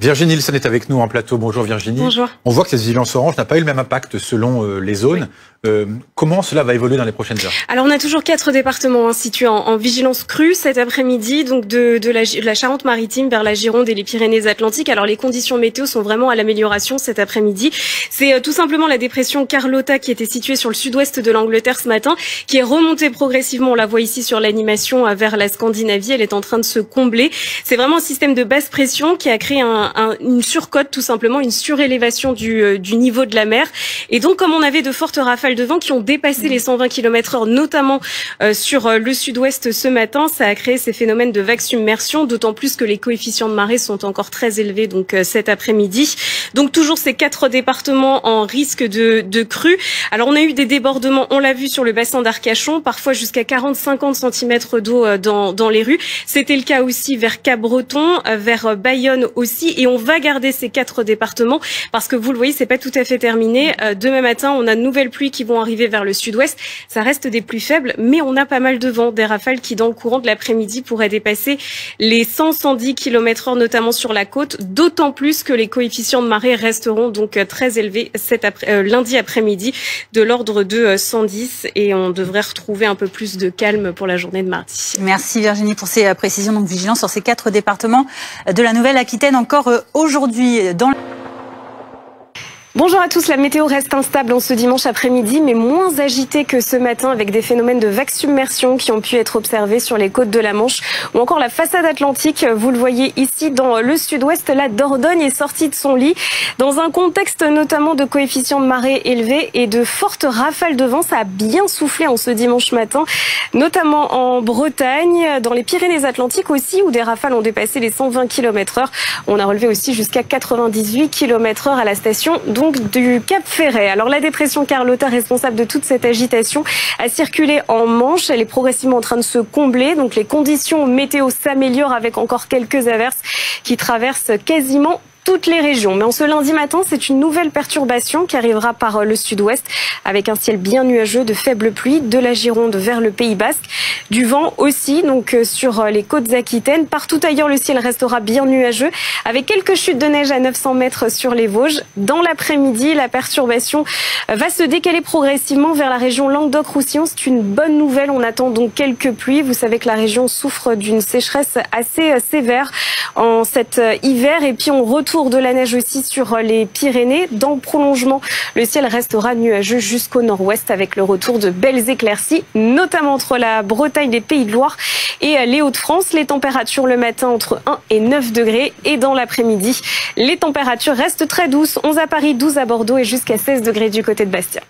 Virginie Nilsson est avec nous en plateau. Bonjour Virginie. Bonjour. On voit que cette vigilance orange n'a pas eu le même impact selon les zones. Oui. Comment cela va évoluer dans les prochaines heures? Alors on a toujours 4 départements situés en vigilance crue cet après-midi, donc de la Charente-Maritime vers la Gironde et les Pyrénées-Atlantiques. Alors les conditions météo sont vraiment à l'amélioration cet après-midi. C'est tout simplement la dépression Carlotta qui était située sur le sud-ouest de l'Angleterre ce matin, qui est remontée progressivement. On la voit ici sur l'animation vers la Scandinavie. Elle est en train de se combler. C'est vraiment un système de basse pression qui a créé une surcote, tout simplement, une surélévation du niveau de la mer. Et donc, comme on avait de fortes rafales de vent qui ont dépassé les 120 km/h, notamment sur le sud-ouest ce matin, ça a créé ces phénomènes de vagues submersion, d'autant plus que les coefficients de marée sont encore très élevés donc cet après-midi. Donc toujours ces 4 départements en risque de crue. Alors on a eu des débordements, on l'a vu sur le bassin d'Arcachon, parfois jusqu'à 40-50 cm d'eau dans les rues. C'était le cas aussi vers Cap-Breton, vers Bayonne aussi, et on va garder ces 4 départements parce que vous le voyez, c'est pas tout à fait terminé. Demain matin, on a de nouvelles pluies qui vont arriver vers le sud-ouest. Ça reste des pluies faibles, mais on a pas mal de vent, des rafales qui dans le courant de l'après-midi pourraient dépasser les 100-110 km/h, notamment sur la côte, d'autant plus que les coefficients de marée resteront donc très élevés lundi après-midi, de l'ordre de 110, et on devrait retrouver un peu plus de calme pour la journée de mardi. Merci Virginie pour ces précisions. Donc vigilance sur ces 4 départements de la Nouvelle-Aquitaine encore aujourd'hui. Bonjour à tous, la météo reste instable en ce dimanche après-midi, mais moins agitée que ce matin, avec des phénomènes de vagues submersion qui ont pu être observés sur les côtes de la Manche ou encore la façade atlantique. Vous le voyez ici dans le sud-ouest, la Dordogne est sortie de son lit dans un contexte notamment de coefficients de marée élevés et de fortes rafales de vent. Ça a bien soufflé en ce dimanche matin, notamment en Bretagne, dans les Pyrénées-Atlantiques aussi, où des rafales ont dépassé les 120 km/h. On a relevé aussi jusqu'à 98 km/h à la station donc du Cap Ferret. Alors la dépression Carlotta, responsable de toute cette agitation, a circulé en Manche. Elle est progressivement en train de se combler. Donc les conditions météo s'améliorent avec encore quelques averses qui traversent quasiment toutes les régions. Mais en ce lundi matin, c'est une nouvelle perturbation qui arrivera par le sud-ouest avec un ciel bien nuageux, de faibles pluies de la Gironde vers le Pays Basque. Du vent aussi, donc sur les côtes aquitaines. Partout ailleurs, le ciel restera bien nuageux avec quelques chutes de neige à 900 mètres sur les Vosges. Dans l'après-midi, la perturbation va se décaler progressivement vers la région Languedoc-Roussillon. C'est une bonne nouvelle. On attend donc quelques pluies. Vous savez que la région souffre d'une sécheresse assez sévère en cet hiver. Et puis on retourne de la neige aussi sur les Pyrénées. Dans le prolongement, le ciel restera nuageux jusqu'au nord-ouest avec le retour de belles éclaircies, notamment entre la Bretagne, les Pays de Loire et les Hauts-de-France. Les températures le matin entre 1 et 9 degrés et dans l'après-midi, les températures restent très douces. 11 à Paris, 12 à Bordeaux et jusqu'à 16 degrés du côté de Bastia.